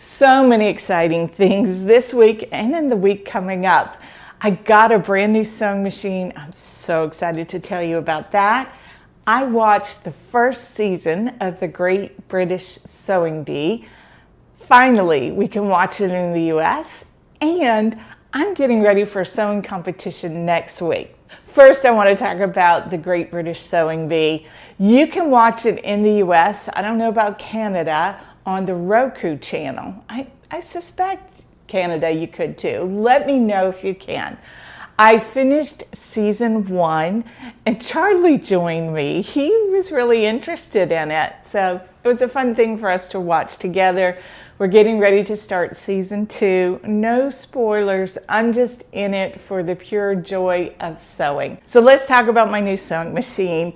So many exciting things this week and in the week coming up. I got a brand new sewing machine. I'm so excited to tell you about that. I watched the first season of The Great British Sewing Bee. Finally, we can watch it in the US, and I'm getting ready for a sewing competition next week. First, I want to talk about The Great British Sewing Bee. You can watch it in the US, I don't know about Canada, on the Roku Channel. I suspect Canada you could too. Let me know if you can. I finished season 1 and Charlie joined me. He was really interested in it. So it was a fun thing for us to watch together. We're getting ready to start season 2. No spoilers. I'm just in it for the pure joy of sewing. So let's talk about my new sewing machine.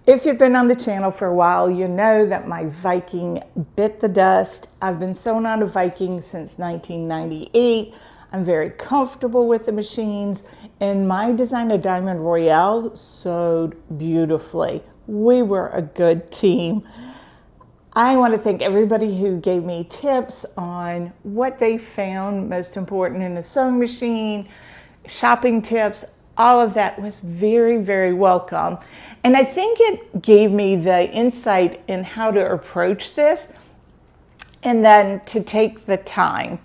If you've been on the channel for a while, you know that my Viking bit the dust. I've been sewing on a Viking since 1998. I'm very comfortable with the machines, and my design of Diamond Royale sewed beautifully. We were a good team. I want to thank everybody who gave me tips on what they found most important in a sewing machine, shopping tips. All of that was very, very welcome. And I think it gave me the insight in how to approach this and then to take the time.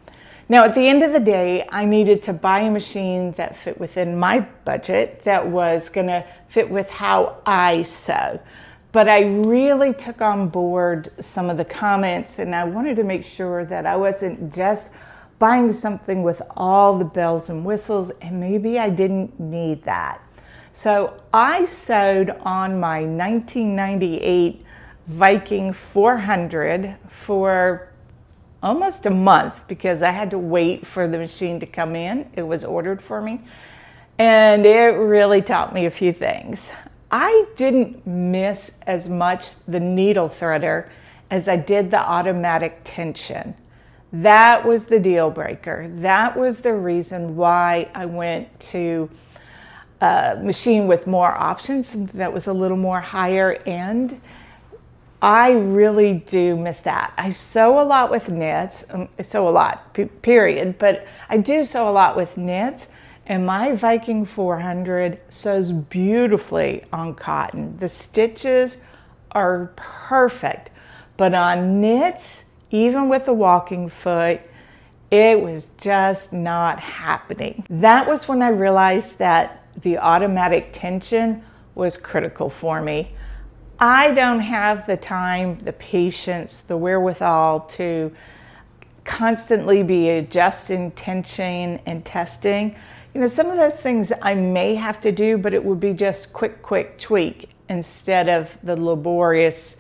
Now, at the end of the day, I needed to buy a machine that fit within my budget, that was going to fit with how I sew. But I really took on board some of the comments, and I wanted to make sure that I wasn't just buying something with all the bells and whistles, and maybe I didn't need that. So I sewed on my 1998 Viking 400 for almost a month because I had to wait for the machine to come in. It was ordered for me, and it really taught me a few things. I didn't miss as much the needle threader as I did the automatic tension. That was the deal breaker. That was the reason why I went to a machine with more options that was a little more higher end. I really do miss that. I sew a lot with knits. I sew a lot, period, but I do sew a lot with knits, and my Viking 400 sews beautifully on cotton. The stitches are perfect, but on knits, even with the walking foot, it was just not happening. That was when I realized that the automatic tension was critical for me. I don't have the time, the patience, the wherewithal to constantly be adjusting tension and testing. You know, some of those things I may have to do, but it would be just quick tweak instead of the laborious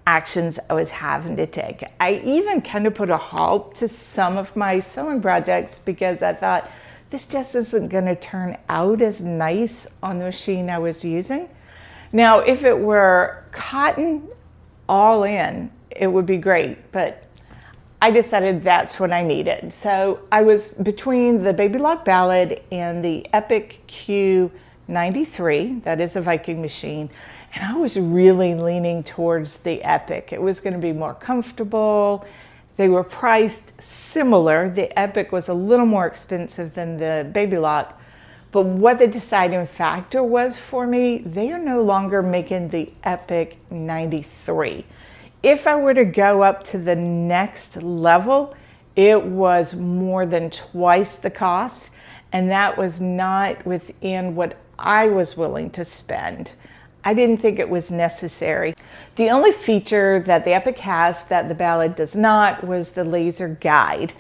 actions I was having to take. I even kind of put a halt to some of my sewing projects because I thought this just isn't going to turn out as nice on the machine I was using. Now, if it were cotton all in, it would be great, but I decided that's what I needed. So I was between the Baby Lock Ballad and the Epic Q93, that is a Viking machine, and I was really leaning towards the Epic. It was going to be more comfortable. They were priced similar. The Epic was a little more expensive than the Baby Lock, but what the deciding factor was for me, they are no longer making the Epic 93. If I were to go up to the next level, it was more than twice the cost, and that was not within what I was willing to spend. I didn't think it was necessary. The only feature that the Epic has that the Ballad does not was the laser guide.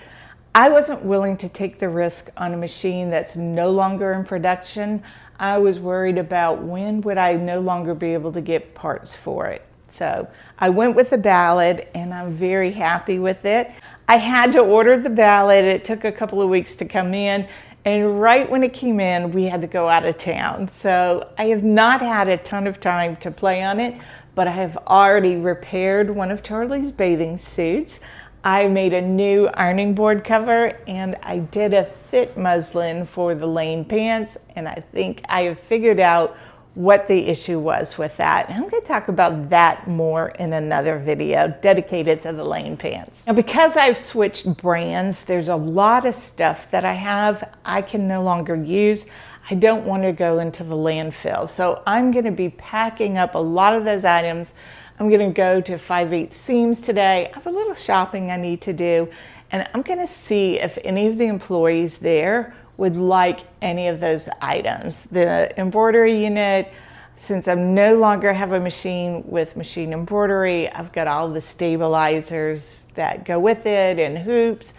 I wasn't willing to take the risk on a machine that's no longer in production. I was worried about when would I no longer be able to get parts for it. So I went with the Ballad, and I'm very happy with it. I had to order the Ballad. It took a couple of weeks to come in, and right when it came in, we had to go out of town. So I have not had a ton of time to play on it, but I have already repaired one of Charlie's bathing suits. I made a new ironing board cover, and I did a fit muslin for the Lane pants, and I think I have figured out what the issue was with that. And I'm going to talk about that more in another video dedicated to the lane pants. Now, because I've switched brands, there's a lot of stuff that I can no longer use. I don't want to go into the landfill. So I'm going to be packing up a lot of those items. I'm going to go to 5/8 Seams today. I have a little shopping I need to do, and I'm going to see if any of the employees there would like any of those items. The embroidery unit, since I no longer have a machine with machine embroidery, I've got all the stabilizers that go with it and hoops.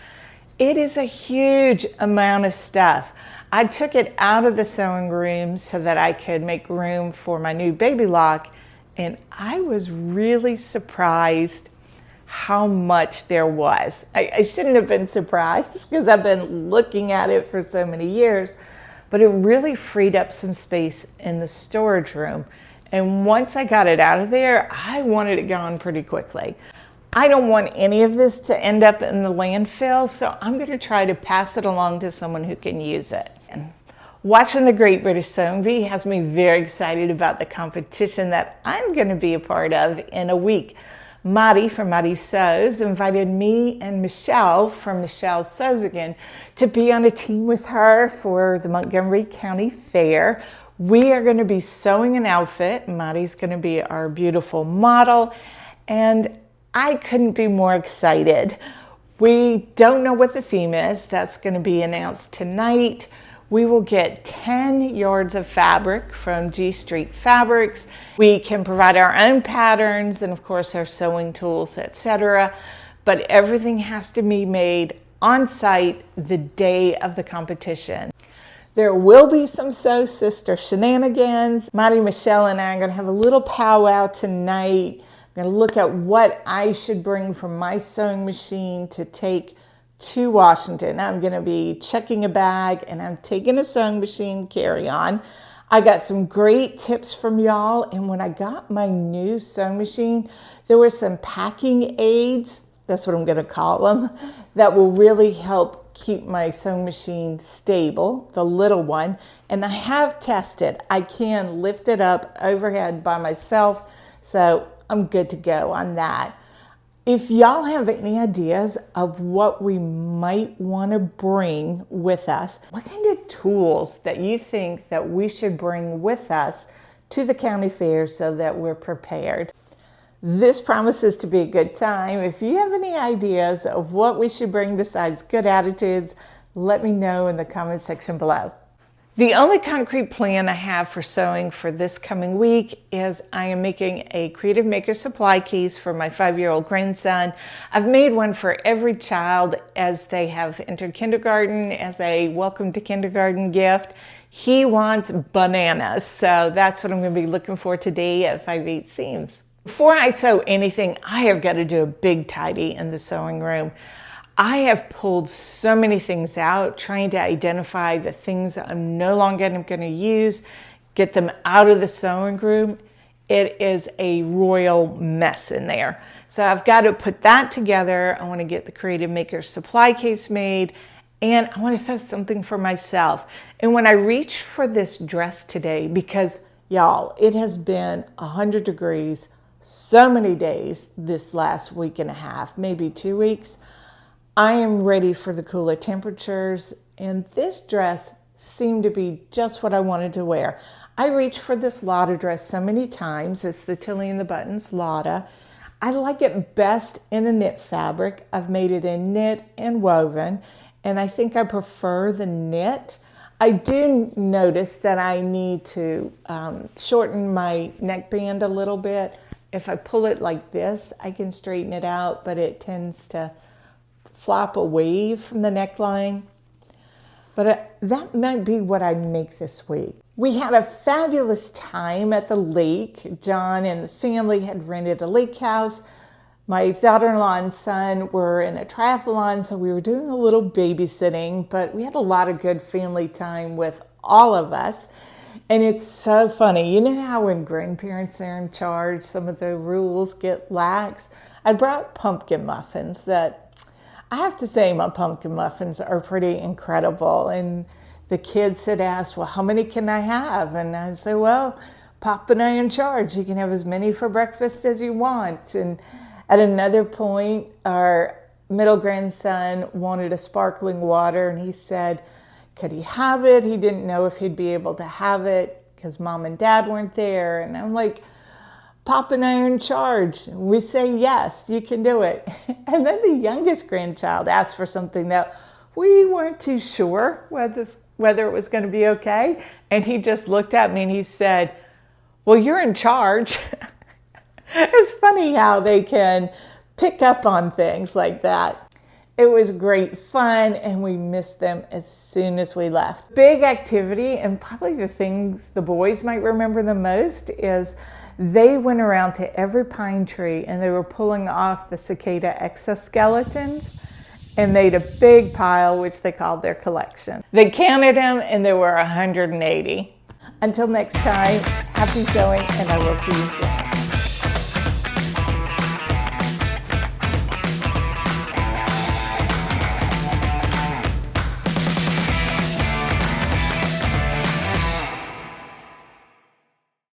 It is a huge amount of stuff. I took it out of the sewing room so that I could make room for my new Baby Lock, and I was really surprised how much there was. I shouldn't have been surprised because I've been looking at it for so many years, but it really freed up some space in the storage room. And once I got it out of there, I wanted it gone pretty quickly. I don't want any of this to end up in the landfill, so I'm going to try to pass it along to someone who can use it. And watching the Great British Sewing Bee has me very excited about the competition that I'm going to be a part of in a week. Madi from Madi Sews invited me and Michelle from Michelle Sews Again to be on a team with her for the Montgomery County Fair. We are going to be sewing an outfit. Madi's going to be our beautiful model, and I couldn't be more excited. We don't know what the theme is. That's going to be announced tonight. We will get 10 yards of fabric from G Street Fabrics. We can provide our own patterns and of course our sewing tools, etc. But everything has to be made on site the day of the competition. There will be some Sew Sister shenanigans. Madi, Michelle, and I are going to have a little powwow tonight. I'm going to look at what I should bring from my sewing machine to take to Washington. I'm going to be checking a bag, and I'm taking a sewing machine carry-on. I got some great tips from y'all, and when I got my new sewing machine, there were some packing aids, that's what I'm going to call them, that will really help keep my sewing machine stable, the little one. And I have tested. I can lift it up overhead by myself, so I'm good to go on that. If y'all have any ideas of what we might want to bring with us, what kind of tools that you think that we should bring with us to the county fair so that we're prepared. This promises to be a good time. If you have any ideas of what we should bring besides good attitudes, let me know in the comment section below. The only concrete plan I have for sewing for this coming week is I am making a Creative Maker supply case for my 5-year-old grandson. I've made one for every child as they have entered kindergarten as a welcome to kindergarten gift. He wants bananas, so that's what I'm going to be looking for today at 5/8 Seams. Before I sew anything, I have got to do a big tidy in the sewing room. I have pulled so many things out, trying to identify the things that I'm no longer going to use, get them out of the sewing room. It is a royal mess in there. So I've got to put that together. I want to get the Creative Maker supply case made, and I want to sew something for myself. And when I reach for this dress today, because y'all, it has been 100 degrees so many days this last week and a half, maybe 2 weeks, I am ready for the cooler temperatures, and this dress seemed to be just what I wanted to wear. I reached for this Lotta dress so many times. It's the Tilly and the Buttons Lotta. I like it best in a knit fabric. I've made it in knit and woven, and I think I prefer the knit. I do notice that I need to shorten my neckband a little bit. If I pull it like this, I can straighten it out, but it tends to flop away from the neckline. But that might be what I make this week. We had a fabulous time at the lake. John and the family had rented a lake house. My daughter-in-law and son were in a triathlon, so we were doing a little babysitting, but we had a lot of good family time with all of us. And it's so funny. You know how when grandparents are in charge, some of the rules get lax? I brought pumpkin muffins that I have to say my pumpkin muffins are pretty incredible. And the kids had asked, well, how many can I have? And I said, well, Papa and I are in charge. You can have as many for breakfast as you want. And at another point, our middle grandson wanted a sparkling water, and he said, could he have it? He didn't know if he'd be able to have it because mom and dad weren't there. And I'm like, Papa and I are in charge. We say, yes, you can do it. And then the youngest grandchild asked for something that we weren't too sure whether it was going to be okay. And he just looked at me and he said, well, you're in charge. It's funny how they can pick up on things like that. It was great fun, and we missed them as soon as we left. Big activity, and probably the things the boys might remember the most is they went around to every pine tree and they were pulling off the cicada exoskeletons and made a big pile, which they called their collection. They counted them and there were 180. Until next time, happy sewing, and I will see you soon.